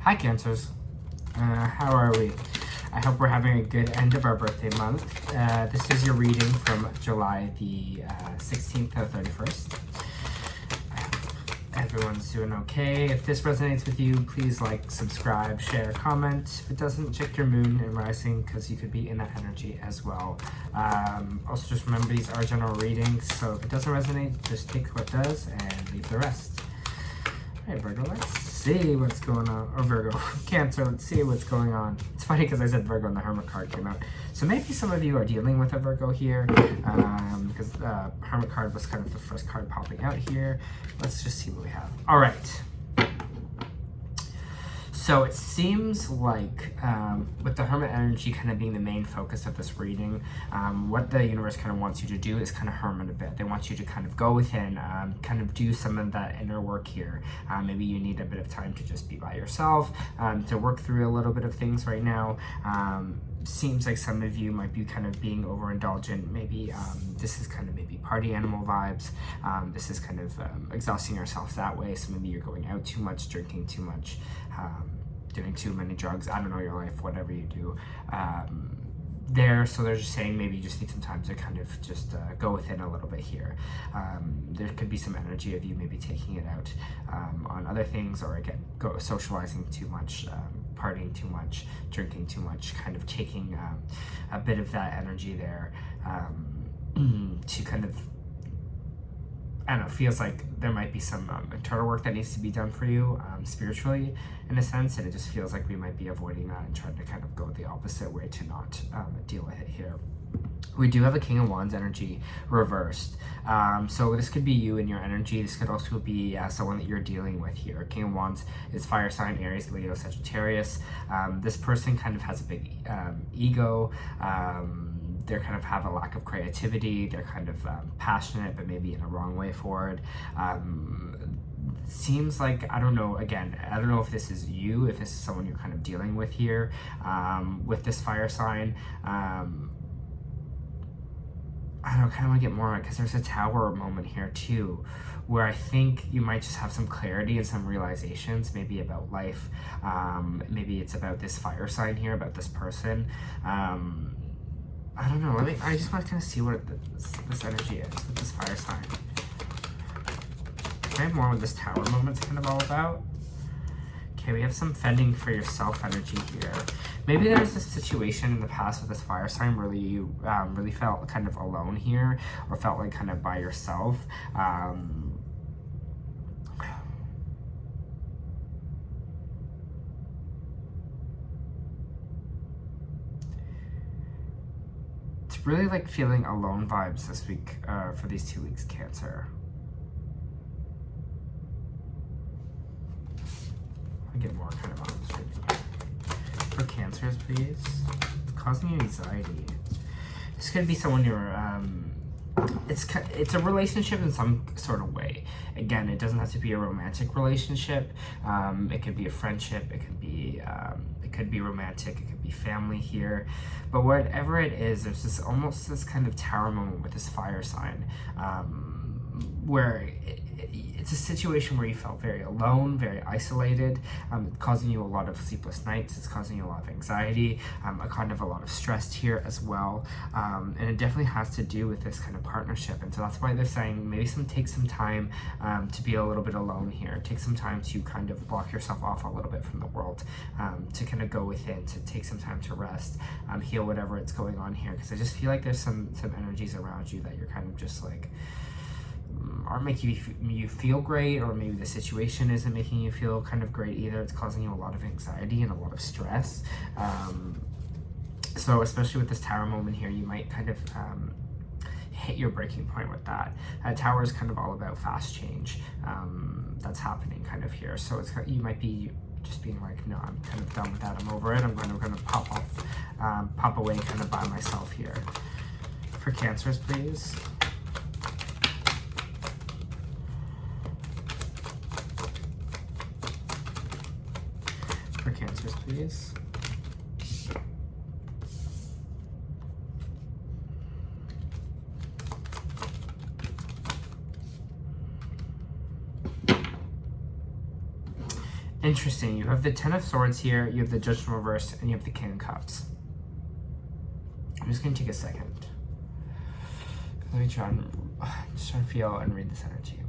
Hi Cancers, how are we? I hope we're having a good end of our birthday month. This is your reading from July the 16th to 31st. I hope everyone's doing okay. If this resonates with you, please like, subscribe, share, comment. If it doesn't, check your moon and rising because you could be in that energy as well. Also just remember these are general readings, so if it doesn't resonate, just take what does and leave the rest. Alright Virgo, let's see what's going on. Or Virgo, Cancer, let's see what's going on. It's funny because I said Virgo and the Hermit card came out. So maybe some of you are dealing with a Virgo here, because the Hermit card was kind of the first card popping out here. Let's just see what we have. Alright. So it seems like with the Hermit energy kind of being the main focus of this reading, what the universe kind of wants you to do is kind of hermit a bit. They want you to kind of go within, kind of do some of that inner work here. Maybe you need a bit of time to just be by yourself, to work through a little bit of things right now. Seems like some of you might be kind of being overindulgent. Maybe this is kind of maybe party animal vibes. This is kind of exhausting yourselves that way. So maybe you're going out too much, drinking too much, doing too many drugs. I don't know your life, whatever you do there. So they're just saying maybe you just need some time to kind of just go within a little bit here. There could be some energy of you maybe taking it out on other things, or again, socializing too much, partying too much, drinking too much, kind of taking a bit of that energy there to kind of, I don't know, feels like there might be some internal work that needs to be done for you spiritually in a sense, and it just feels like we might be avoiding that and trying to kind of go the opposite way to not deal with it here. We do have a King of Wands energy reversed. So this could be you and your energy. This could also be someone that you're dealing with here. King of Wands is fire sign, Aries, Leo, Sagittarius. This person kind of has a big ego. They kind of have a lack of creativity. They're kind of passionate, but maybe in a wrong way for it. Seems like, I don't know, again, I don't know if this is you, if this is someone you're kind of dealing with here with this fire sign. I don't know, kind of want to get more on it because there's a tower moment here too, where I think you might just have some clarity and some realizations, maybe about life. Maybe it's about this fire sign here, about this person. I don't know. I just want to kind of see what this energy is with this fire sign. Can I have more what this tower moment's kind of all about? Okay, we have some fending for yourself energy here. Maybe there's a situation in the past with this fire sign where you really felt kind of alone here, or felt like kind of by yourself. It's really like feeling alone vibes this week for these 2 weeks, Cancer. I'll get more kind of on this reading. For Cancers, please. It's causing you anxiety. This could be someone you're, it's a relationship in some sort of way. Again, it doesn't have to be a romantic relationship. It could be a friendship. It could be romantic. It could be family here. But whatever it is, there's this almost this kind of tower moment with this fire sign, where it's a situation where you felt very alone, very isolated, causing you a lot of sleepless nights. It's causing you a lot of anxiety, a kind of a lot of stress here as well. And it definitely has to do with this kind of partnership. And so that's why they're saying maybe take some time to be a little bit alone here. Take some time to kind of block yourself off a little bit from the world, to kind of go within, to take some time to rest, heal whatever it's going on here. Because I just feel like there's some energies around you that you're kind of just like, aren't making you feel great, or maybe the situation isn't making you feel kind of great either. It's causing you a lot of anxiety and a lot of stress. So especially with this tower moment here, you might kind of hit your breaking point with that. Tower is kind of all about fast change that's happening kind of here. So you might be just being like, no, I'm kind of done with that. I'm over it. I'm going to pop away kind of by myself here. For Cancers, please. For Cancers, please. Interesting. You have the Ten of Swords here, you have the Judgment reversed, and you have the King of Cups. I'm just going to take a second. Let me try and just try to feel and read this energy.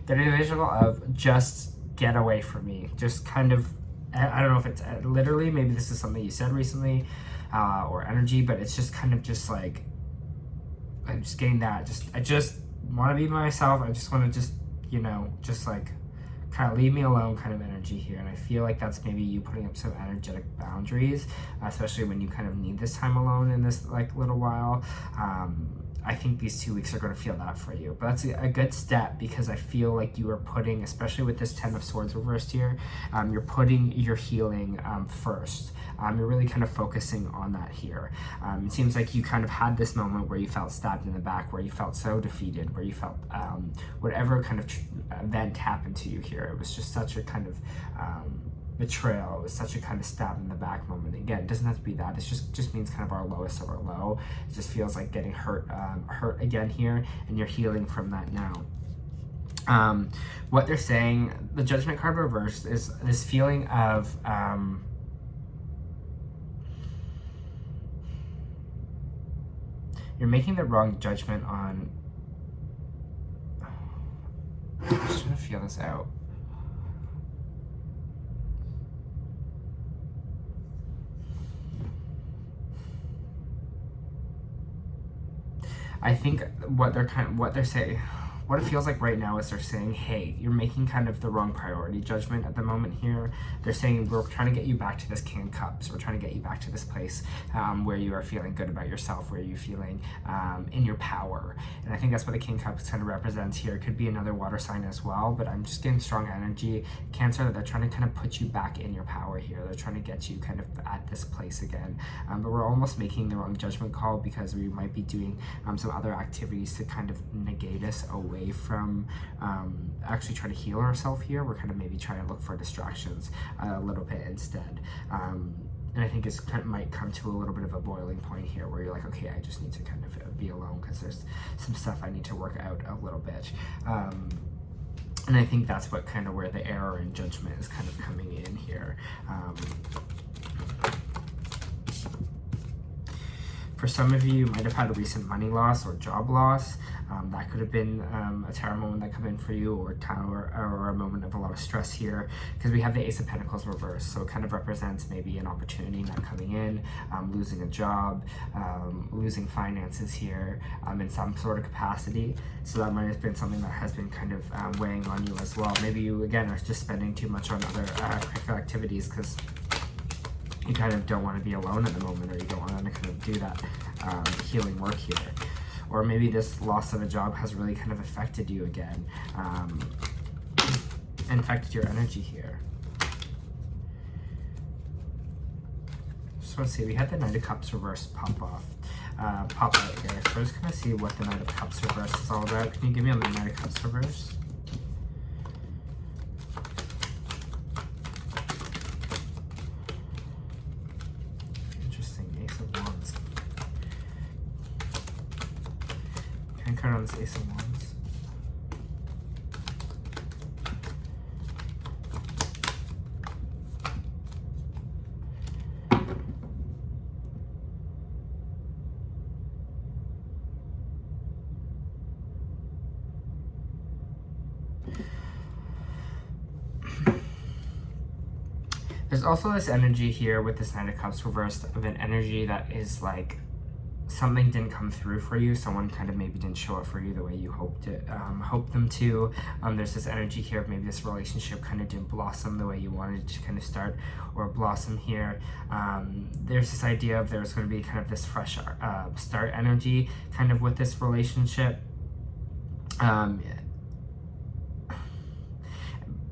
Getting the visual of just get away from me. Just kind of, I don't know if it's literally, maybe this is something you said recently, or energy, but it's just kind of just like, I'm just getting that. I just want to be myself. I just want to just, you know, just like kind of leave me alone kind of energy here. And I feel like that's maybe you putting up some energetic boundaries, especially when you kind of need this time alone in this like little while. I think these 2 weeks are going to feel that for you. But that's a good step, because I feel like you are putting, especially with this Ten of Swords reversed here, you're putting your healing first. You're really kind of focusing on that here. It seems like you kind of had this moment where you felt stabbed in the back, where you felt so defeated, where you felt whatever kind of event happened to you here. It was just such a kind of betrayal. It was such a kind of stab in the back moment. Again, it doesn't have to be that. It just means kind of our lowest of our low. It just feels like getting hurt again here, and you're healing from that now. What they're saying, the Judgment card reversed, is this feeling of you're making the wrong judgment on. I'm just trying to feel this out. I think what they're saying, what it feels like right now is they're saying, hey, you're making kind of the wrong priority judgment at the moment here. They're saying, we're trying to get you back to this King of Cups. We're trying to get you back to this place where you are feeling good about yourself, where you're feeling in your power. And I think that's what the King of Cups kind of represents here. It could be another water sign as well, but I'm just getting strong energy, Cancer, that they're trying to kind of put you back in your power here. They're trying to get you kind of at this place again. But we're almost making the wrong judgment call, because we might be doing some other activities to kind of negate us away from actually trying to heal ourselves here. We're kind of maybe trying to look for distractions a little bit instead. And I think it's kind of might come to a little bit of a boiling point here, where you're like, okay, I just need to kind of be alone, because there's some stuff I need to work out a little bit. And I think that's what kind of where the error in judgment is kind of coming in here. For some of you, you might have had a recent money loss or job loss. That could have been a tarot moment that come in for you, or a moment of a lot of stress here, because we have the Ace of Pentacles reversed. So it kind of represents maybe an opportunity not coming in, losing a job, losing finances here in some sort of capacity. So that might have been something that has been kind of weighing on you as well. Maybe you, again, are just spending too much on other critical activities, because you kind of don't want to be alone at the moment, or you don't want to kind of do that healing work here. Or maybe this loss of a job has really kind of affected you again, and affected your energy here. Just want to see, we had the Knight of Cups reversed pop out here. So we're just going to see what the Knight of Cups reversed is all about. Can you give me on the Knight of Cups reversed? On this Ace of Wands. There's also this energy here with this Knight of Cups reversed, of an energy that is like something didn't come through for you. Someone kind of maybe didn't show up for you the way you hoped them to. There's this energy here of maybe this relationship kind of didn't blossom the way you wanted it to kind of start or blossom here. There's this idea of there's going to be kind of this fresh start energy kind of with this relationship.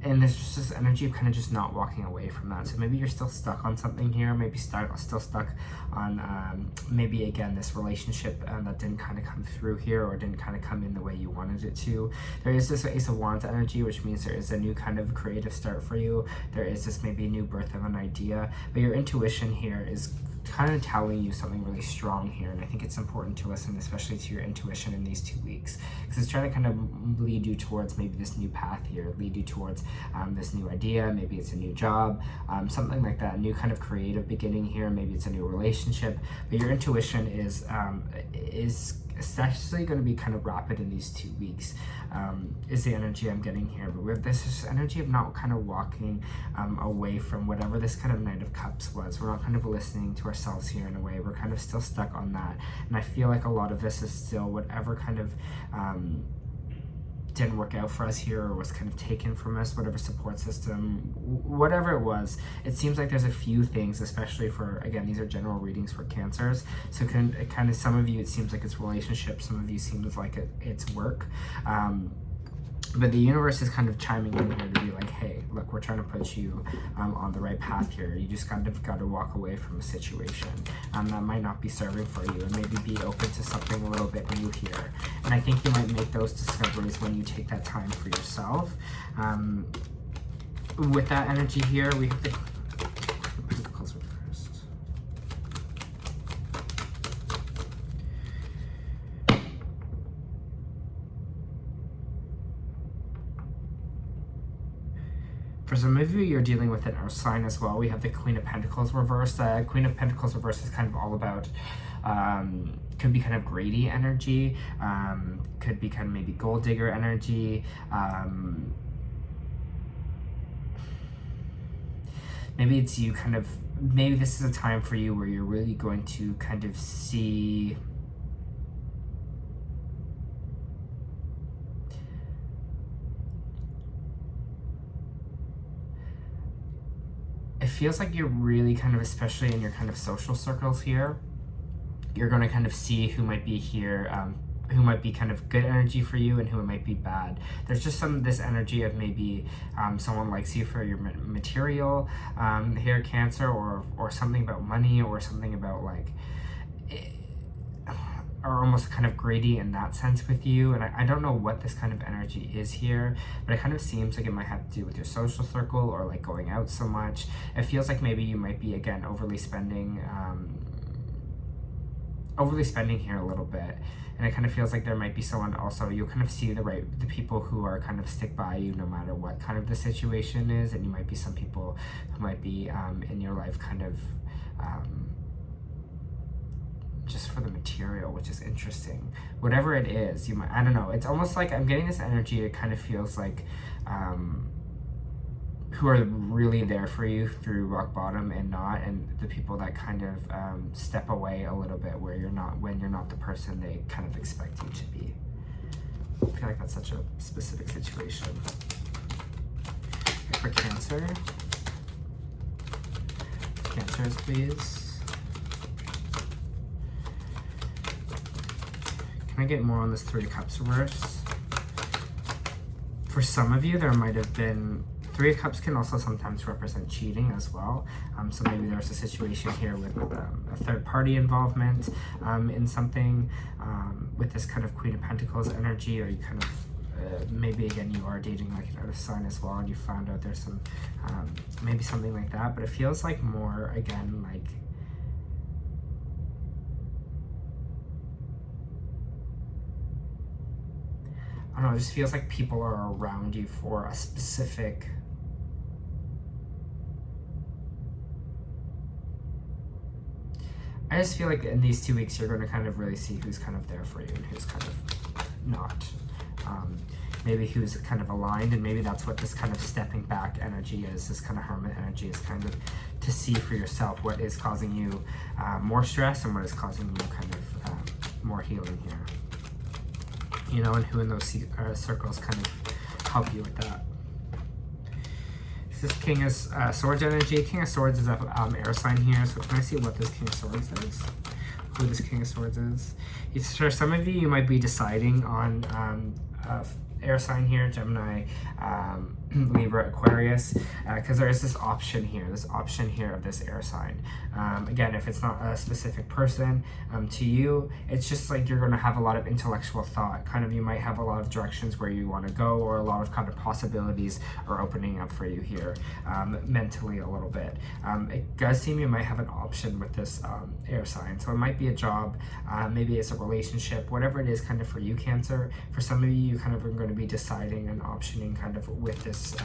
And there's just this energy of kind of just not walking away from that. So maybe you're still stuck on something here, maybe still stuck on maybe again this relationship that didn't kind of come through here, or didn't kind of come in the way you wanted it to. There is this Ace of Wands energy, which means there is a new kind of creative start for you. There is this maybe new birth of an idea, but your intuition here is kind of telling you something really strong here, and I think it's important to listen, especially to your intuition in these 2 weeks, because it's trying to kind of lead you towards maybe this new path here, lead you towards this new idea. Maybe it's a new job, something like that, a new kind of creative beginning here. Maybe it's a new relationship, but your intuition is especially going to be kind of rapid in these 2 weeks, is the energy I'm getting here. But with this energy of not kind of walking away from whatever this kind of Knight of Cups was. We're not kind of listening to ourselves here in a way. We're kind of still stuck on that. And I feel like a lot of this is still whatever kind of didn't work out for us here, or was kind of taken from us, whatever support system, whatever it was. It seems like there's a few things, especially for, again, these are general readings for Cancers, so kind of some of you, it seems like it's relationships, some of you seems like it's work, but the universe is kind of chiming in here to be like, hey, look, we're trying to put you on the right path here. You just kind of got to walk away from a situation that might not be serving for you, and maybe be open to something a little bit new here. And I think you might make those discoveries when you take that time for yourself. With that energy here, we have the Pentacles reversed. For some of you, you're dealing with an earth sign as well. We have the Queen of Pentacles reversed. Queen of Pentacles reversed is kind of all about, could be kind of greedy energy, could be kind of maybe gold digger energy, maybe it's you kind of, maybe this is a time for you where you're really going to kind of see it feels like you're really kind of, especially in your kind of social circles here, you're going to kind of see who might be here, who might be kind of good energy for you and who might be bad. There's just this energy of maybe someone likes you for your material here, Cancer, or something about money, or something about like, are almost kind of greedy in that sense with you. And I don't know what this kind of energy is here, but it kind of seems like it might have to do with your social circle, or like going out so much. It feels like maybe you might be, again, overly spending here a little bit. And it kind of feels like there might be someone also, you'll kind of see the people who are kind of stick by you no matter what kind of the situation is. And you might be some people who might be in your life kind of just for the material, which is interesting. Whatever it is, you might, I don't know, it's almost like I'm getting this energy. It kind of feels like who are really there for you through rock bottom and not, and the people that kind of step away a little bit when you're not the person they kind of expect you to be. I feel like that's such a specific situation. Okay, for Cancer, Cancers, please. Can I get more on this Three of Cups reverse? For some of you, there might have been, Three of Cups can also sometimes represent cheating as well. So maybe there's a situation here with a third party involvement in something with this kind of Queen of Pentacles energy, or you kind of, maybe again, you are dating like an earth sign as well, and you found out there's some, maybe something like that. But it feels like more, again, like, I don't know, it just feels like people are around you for a specific I just feel like in these 2 weeks you're going to kind of really see who's kind of there for you and who's kind of not. Maybe who's kind of aligned, and maybe that's what this kind of stepping back energy is. This kind of hermit energy is kind of to see for yourself what is causing you more stress and what is causing you kind of more healing here. You know, and who in those circles kind of help you with that. This is King of Swords energy. King of Swords is an air sign here, so can I see what this King of Swords is? Who this King of Swords is? For some of you, you might be deciding on air sign here, Gemini, Libra, Aquarius, because there is this option here of this air sign. Again, if it's not a specific person to you, it's just like you're going to have a lot of intellectual thought. Kind of, you might have a lot of directions where you want to go, or a lot of kind of possibilities are opening up for you here mentally a little bit. It does seem you might have an option with this air sign. So it might be a job, maybe it's a relationship, whatever it is kind of for you, Cancer. For some of you, you kind of are going to be deciding and optioning kind of with this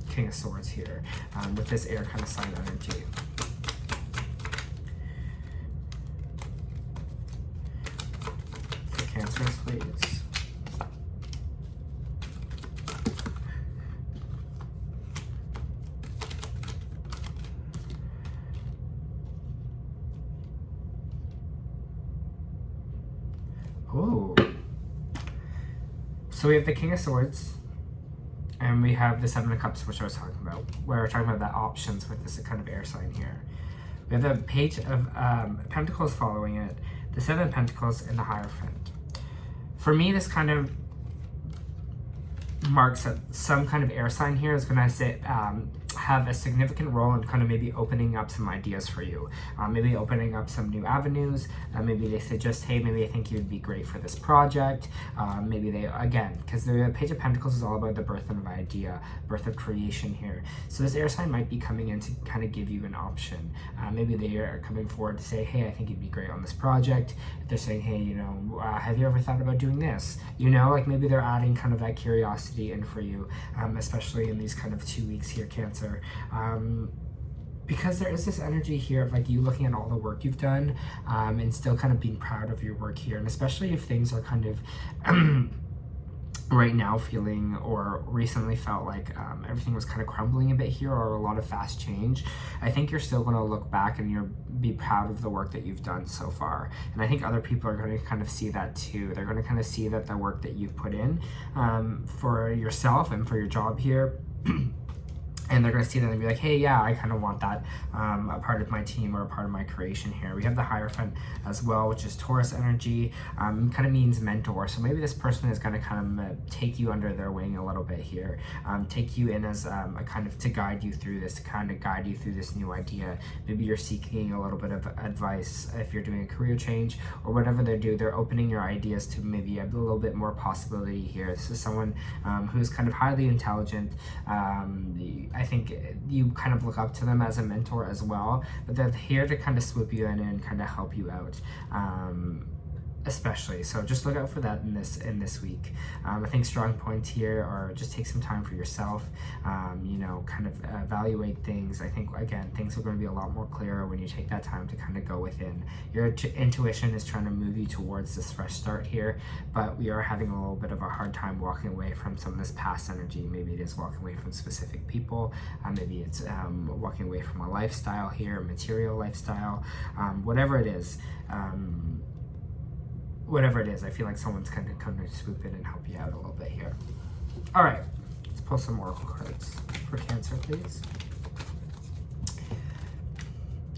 King of Swords here, with this air kind of sign energy. For Cancers, please. Oh. So we have the King of Swords, and we have the Seven of Cups, which I was talking about, where we're talking about the options with this kind of air sign here. We have the Page of Pentacles following it, the Seven of Pentacles, and the Hierophant. For me, this kind of marks that some kind of air sign here is going to have a significant role in kind of maybe opening up some ideas for you, maybe opening up some new avenues. Maybe they suggest, hey, maybe I think you'd be great for this project. Maybe they, again, because the Page of Pentacles is all about the birth of an idea, birth of creation here. So this air sign might be coming in to kind of give you an option. Maybe they are coming forward to say, hey, I think you'd be great on this project. They're saying, hey, you know, have you ever thought about doing this? You know, like maybe they're adding kind of that curiosity in for you, especially in these kind of 2 weeks here, Cancer. Because there is this energy here of like you looking at all the work you've done and still kind of being proud of your work here, and especially if things are kind of right now feeling or recently felt like everything was kind of crumbling a bit here, or a lot of fast change. I think you're still going to look back and you'll be proud of the work that you've done so far, and I think other people are going to kind of see that too. They're going to kind of see that the work that you've put in for yourself and for your job here and they're going to see that and be like, hey, yeah, I kind of want that a part of my team or a part of my creation here. We have the Hierophant as well, which is Taurus energy, kind of means mentor. So maybe this person is going to kind of take you under their wing a little bit here, take you in as a kind of to guide you through this, to kind of guide you through this new idea. Maybe you're seeking a little bit of advice if you're doing a career change or whatever they do. They're opening your ideas to maybe a little bit more possibility here. This is someone who's kind of highly intelligent. I think you kind of look up to them as a mentor as well, but they're here to kind of swoop you in and kind of help you out, especially. So just look out for that in this week. I think strong points here are just take some time for yourself, you know, kind of evaluate things. I think, again, things are going to be a lot more clearer when you take that time to kind of go within. Your intuition is trying to move you towards this fresh start here, but we are having a little bit of a hard time walking away from some of this past energy. Maybe it is walking away from specific people, maybe it's walking away from a lifestyle here, a material lifestyle, whatever it is. Whatever it is, I feel like someone's kind of come to swoop in and help you out a little bit here. All right, let's pull some oracle cards for Cancer, please.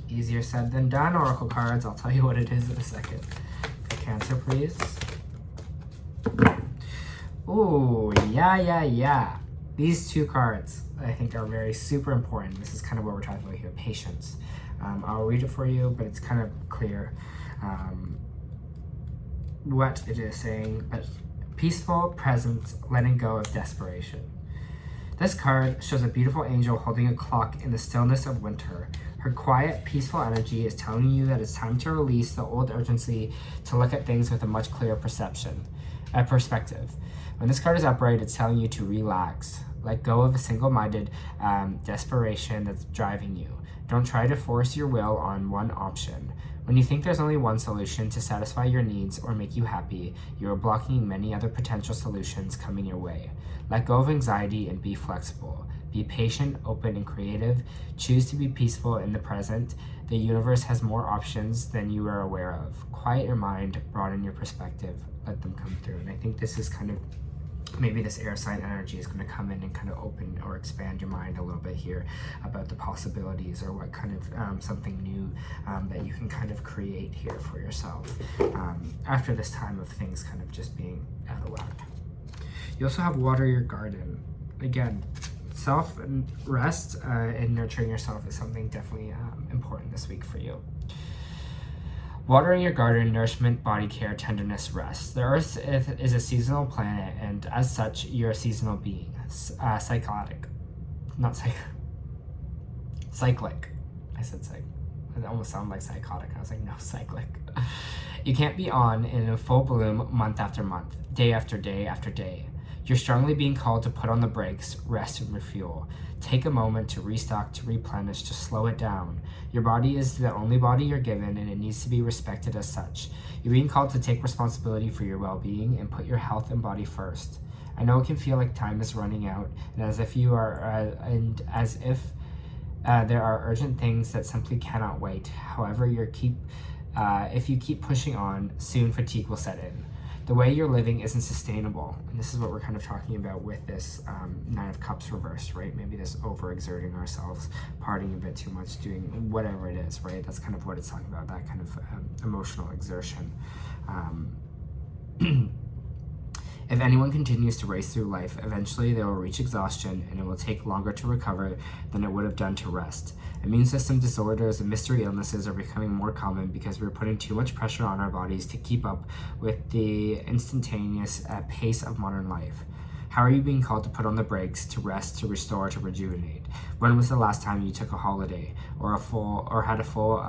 Easier said than done, oracle cards. I'll tell you what it is in a second. For Cancer, please. Ooh, yeah. These two cards, I think, are very super important. This is kind of what we're talking about here, patience. I'll read it for you, but it's kind of clear what it is saying, but peaceful presence, letting go of desperation. This card shows a beautiful angel holding a clock in the stillness of winter. Her quiet, peaceful energy is telling you that it's time to release the old urgency to look at things with a much clearer perspective. When this card is upright, it's telling you to relax, let go of a single-minded desperation that's driving you. Don't try to force your will on one option. When you think there's only one solution to satisfy your needs or make you happy, you are blocking many other potential solutions coming your way. Let go of anxiety and be flexible. Be patient, open, and creative. Choose to be peaceful in the present. The universe has more options than you are aware of. Quiet your mind, broaden your perspective, let them come through. And I think this is kind of maybe this air sign energy is going to come in and kind of open or expand your mind a little bit here about the possibilities or what kind of something new that you can kind of create here for yourself after this time of things kind of just being out of whack. You also have water your garden. Again, yourself, and rest and nurturing yourself is something definitely important this week for you. Watering your garden, nourishment, body care, tenderness, rest. The Earth is a seasonal planet, and as such, you're a seasonal being. Cyclic. I said cyc. It almost sounded like psychotic. I was like, no, cyclic. You can't be on in a full bloom month after month, day after day after day. You're strongly being called to put on the brakes, rest, and refuel. Take a moment to restock, to replenish, to slow it down. Your body is the only body you're given, and it needs to be respected as such. You're being called to take responsibility for your well-being and put your health and body first. I know it can feel like time is running out, and as if there are urgent things that simply cannot wait. However, if you keep pushing on, soon fatigue will set in. The way you're living isn't sustainable, and this is what we're kind of talking about with this Nine of Cups reversed, right? Maybe this overexerting ourselves, partying a bit too much, doing whatever it is, right? That's kind of what it's talking about, that kind of emotional exertion. If anyone continues to race through life, eventually they will reach exhaustion, and it will take longer to recover than it would have done to rest. Immune system disorders and mystery illnesses are becoming more common because we're putting too much pressure on our bodies to keep up with the instantaneous pace of modern life. How are you being called to put on the brakes, to rest, to restore, to rejuvenate? When was the last time you took a holiday or had a full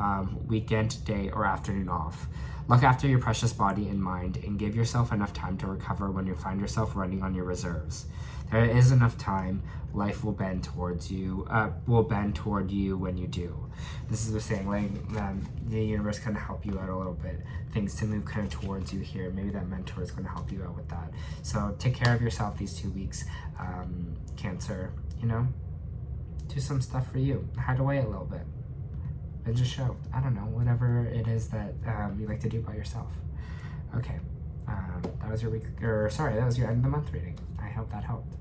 weekend, day, or afternoon off? Look after your precious body and mind, and give yourself enough time to recover when you find yourself running on your reserves. There is enough time. Life will bend toward you when you do. This is the saying, like the universe kind of help you out a little bit, things to move kind of towards you here. Maybe that mentor is going to help you out with that. So take care of yourself these 2 weeks, Cancer. Do some stuff for you. Hide away a little bit. Binge a show. I don't know, whatever it is that you like to do by yourself. Okay, that was your week, that was your end of the month reading. I hope that helped.